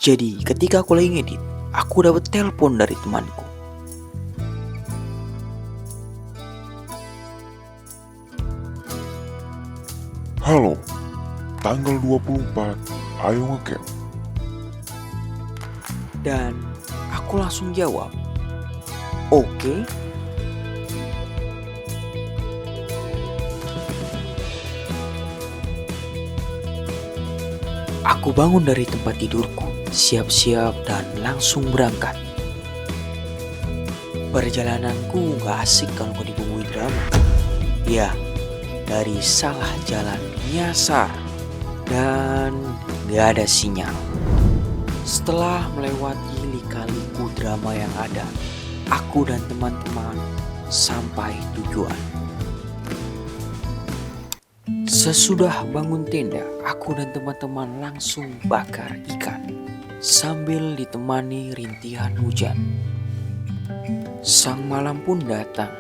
Jadi ketika aku lagi ngedit, aku dapat telepon dari temanku. Halo, tanggal 24, ayo ngecamp. Dan aku langsung jawab, oke. Aku bangun dari tempat tidurku, siap-siap dan langsung berangkat. Perjalananku gak asik kalau gak dibumbui drama. Ya, dari salah jalan nyasar dan gak ada sinyal. Setelah melewati lika-liku drama yang ada, aku dan teman-teman sampai tujuan. Sesudah bangun tenda, aku dan teman-teman langsung bakar ikan sambil ditemani rintihan hujan. Sang malam pun datang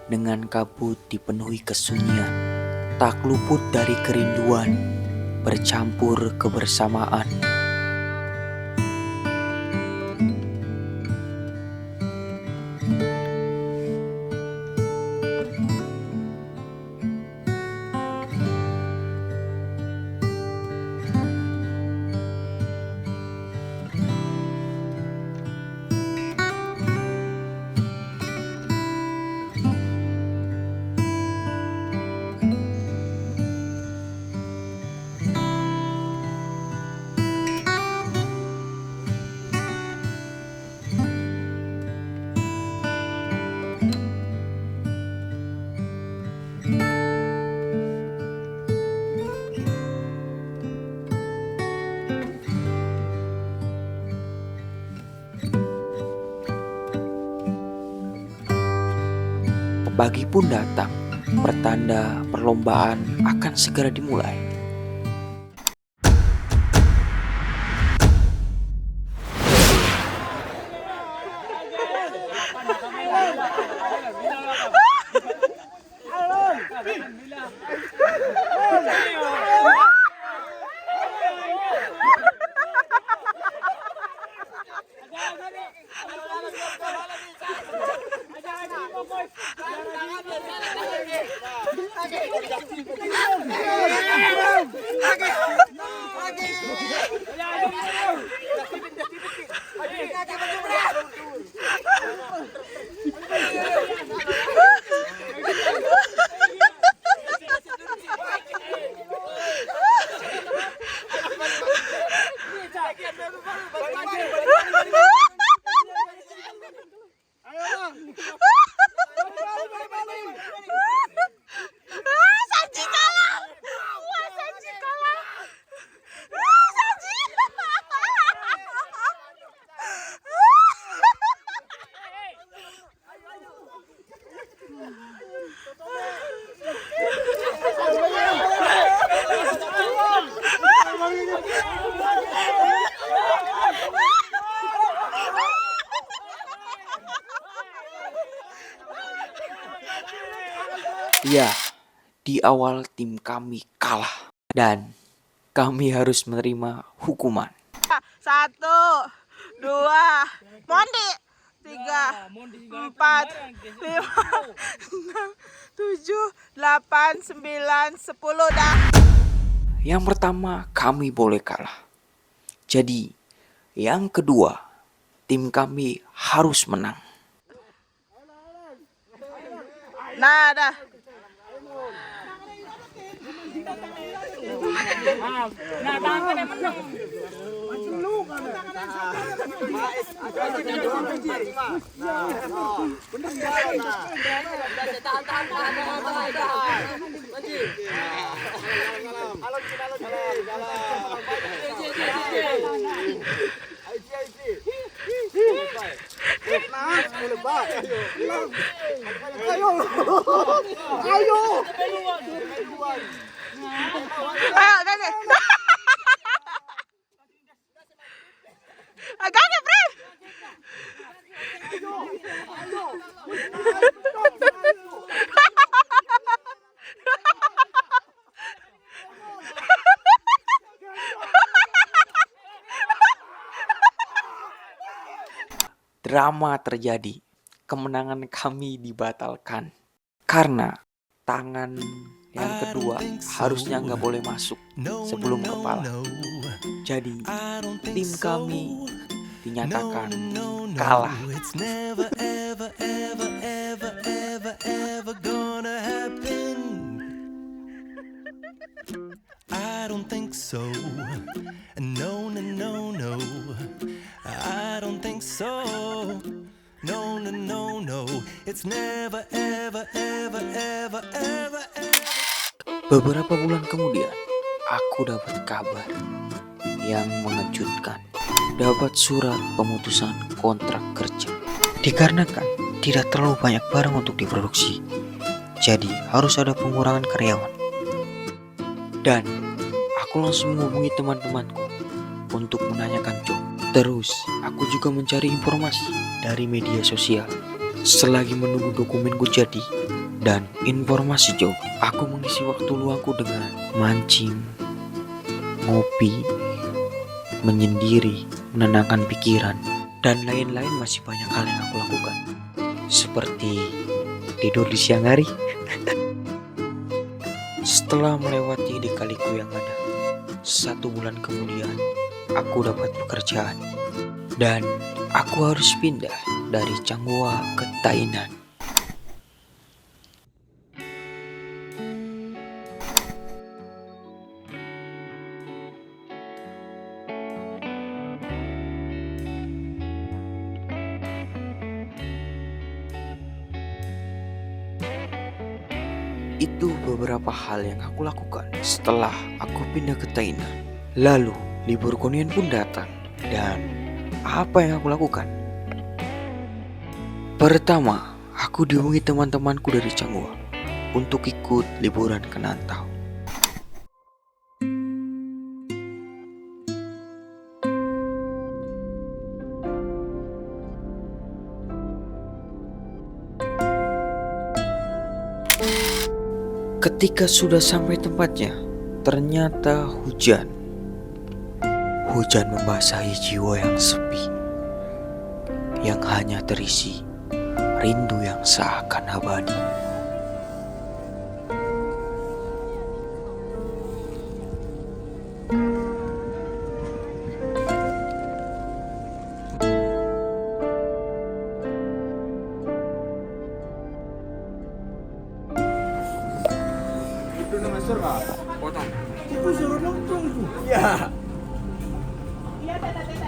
dengan kabut dipenuhi kesunyian, tak luput dari kerinduan bercampur kebersamaan. Pagi pun datang, pertanda perlombaan akan segera dimulai. Ya, di awal tim kami kalah dan kami harus menerima hukuman. 1, 2, Mondi 3, 4, 5, 6, 7, 8, 9, 10 dah. Yang pertama kami boleh kalah. Jadi yang kedua tim kami harus menang. Nah dah. Ayo, Dani. Agaknya, friend. drama terjadi. Kemenangan kami dibatalkan. Karena tangan yang kedua harusnya nggak boleh masuk sebelum kepala. Jadi tim kami dinyatakan kalah. I don't think so. No, no, no, no. I don't think so. No, no, no, no. It's never, ever, ever, ever, ever, ever. Beberapa bulan kemudian, aku dapat kabar yang mengejutkan. Dapat surat pemutusan kontrak kerja. Dikarenakan tidak terlalu banyak barang untuk diproduksi. Jadi harus ada pengurangan karyawan. Dan aku langsung menghubungi teman-temanku untuk menanyakan job. Terus aku juga mencari informasi dari media sosial. Selagi menunggu dokumenku jadi dan informasi job, aku mengisi waktu luangku dengan mancing, ngopi, menyendiri, menenangkan pikiran, dan lain-lain. Masih banyak hal yang aku lakukan, seperti tidur di siang hari. Setelah melewati lika-liku yang ada, 1 bulan kemudian aku dapat pekerjaan dan aku harus pindah dari Changhua ke Tainan. Itu beberapa hal yang aku lakukan setelah aku pindah ke Tainan. Lalu libur Konian pun datang. Dan apa yang aku lakukan? Pertama, aku dihubungi teman-temanku dari Changhua untuk ikut liburan ke Nantau. Ketika sudah sampai tempatnya, ternyata hujan. Hujan membasahi jiwa yang sepi, yang hanya terisi rindu yang seakan abadi.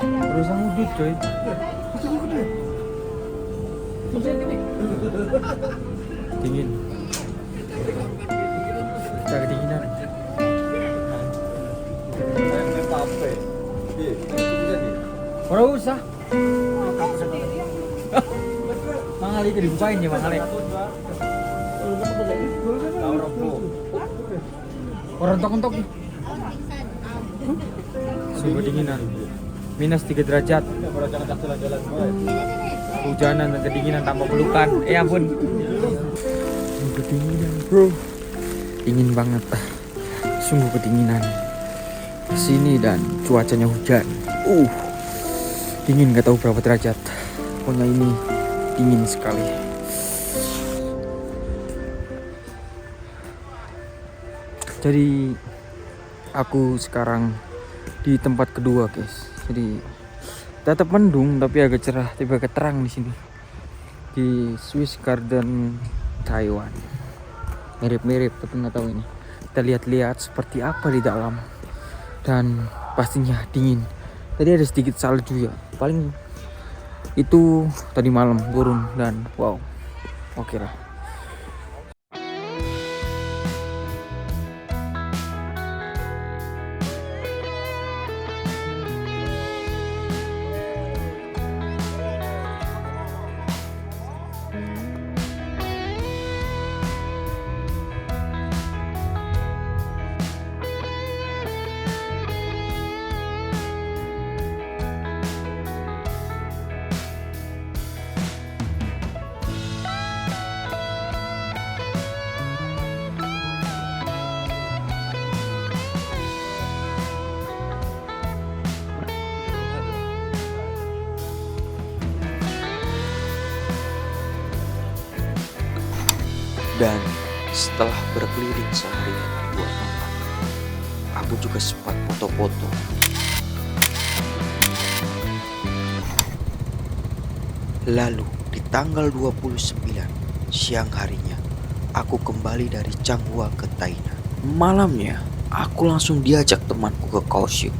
Terus ngudut coy. Dingin. Kita kedinginan. Ora usah. Mangali ke dibukain ya mangali. Orang tok-tok. Suhu kedinginan. -3 derajat. Hujanan dan kedinginan tanpa pelukan. Ampun. Kedinginan, bro. Dingin banget. Sungguh kedinginan. Sini dan cuacanya hujan. Dingin gak tahu berapa derajat. Pokoknya ini dingin sekali. Jadi aku sekarang di tempat kedua, guys. Jadi tetap mendung tapi agak cerah, tiba agak terang di sini. Di Swiss Garden Taiwan. Mirip-mirip tapi nggak tahu ini. Kita lihat-lihat seperti apa di dalam. Dan pastinya dingin. Tadi ada sedikit salju ya. Paling itu tadi malam turun dan wow. Oke lah. Dan setelah berkeliling seharian di dua tempat, aku juga sempat foto-foto. Lalu di tanggal 29 siang harinya, aku kembali dari Changhua ke Tainan. Malamnya, aku langsung diajak temanku ke Kaohsiung.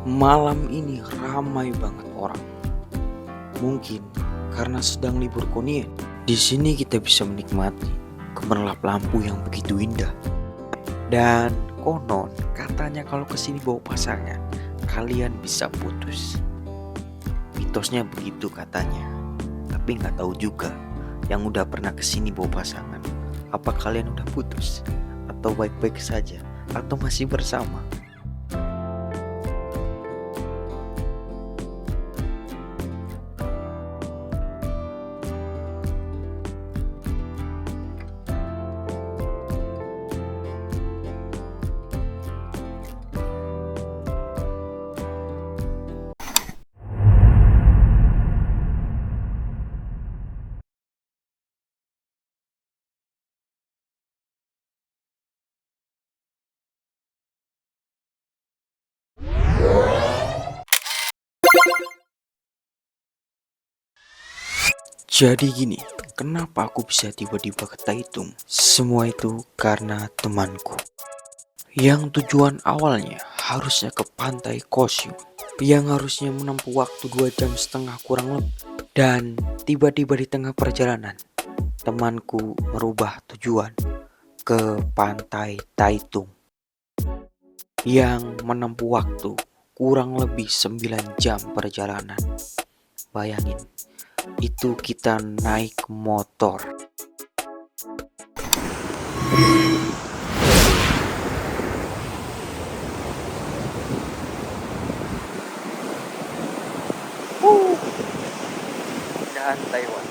Malam ini ramai banget orang. Mungkin karena sedang libur Konien. Di sini kita bisa menikmati gemerlap lampu yang begitu indah. Dan konon katanya kalau kesini bawa pasangan, kalian bisa putus. Mitosnya begitu katanya. Tapi nggak tahu juga yang udah pernah kesini bawa pasangan. Apa kalian udah putus? Atau baik-baik saja? Atau masih bersama? Jadi gini, kenapa aku bisa tiba-tiba ke Taitung? Semua itu karena temanku. Yang tujuan awalnya harusnya ke pantai Kaohsiung, yang harusnya menempuh waktu 2,5 jam kurang lebih. Dan tiba-tiba di tengah perjalanan, temanku merubah tujuan ke pantai Taitung, yang menempuh waktu kurang lebih 9 jam perjalanan. Bayangin, itu kita naik motor. Dan Taiwan.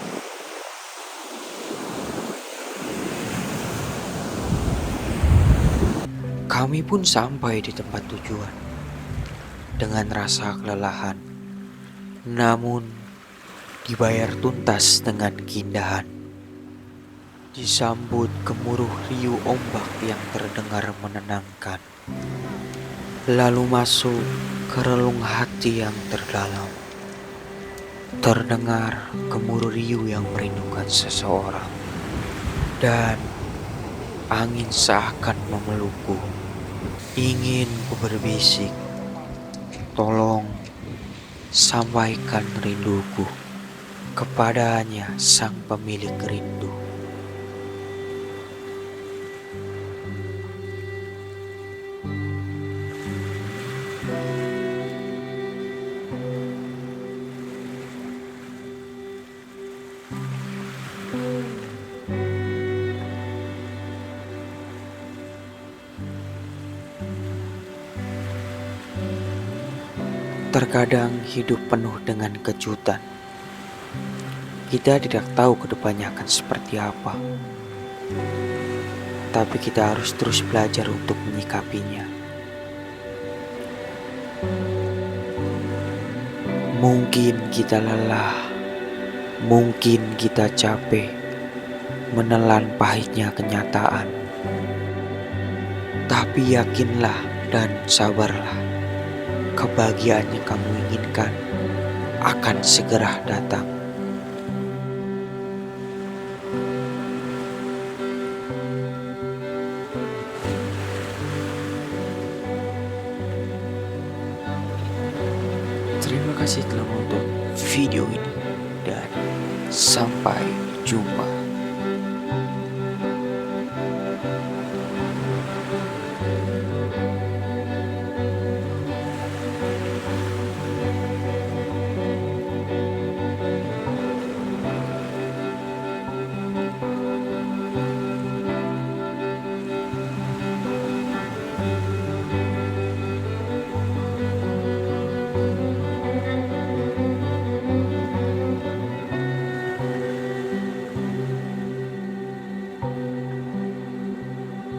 Kami pun sampai di tempat tujuan dengan rasa kelelahan, namun dibayar tuntas dengan keindahan. Disambut gemuruh riuh ombak yang terdengar menenangkan, lalu masuk ke relung hati yang terdalam. Terdengar gemuruh riuh yang merindukan seseorang, dan angin seakan memelukku. Ingin ku berbisik, tolong sampaikan rinduku kepadanya, sang pemilik rindu. Terkadang hidup penuh dengan kejutan. Kita tidak tahu kedepannya akan seperti apa. Tapi kita harus terus belajar untuk menyikapinya. Mungkin kita lelah, mungkin kita capek menelan pahitnya kenyataan. Tapi yakinlah dan sabarlah. Kebahagiaan yang kamu inginkan akan segera datang. Terima kasih telah menonton video ini dan sampai jumpa.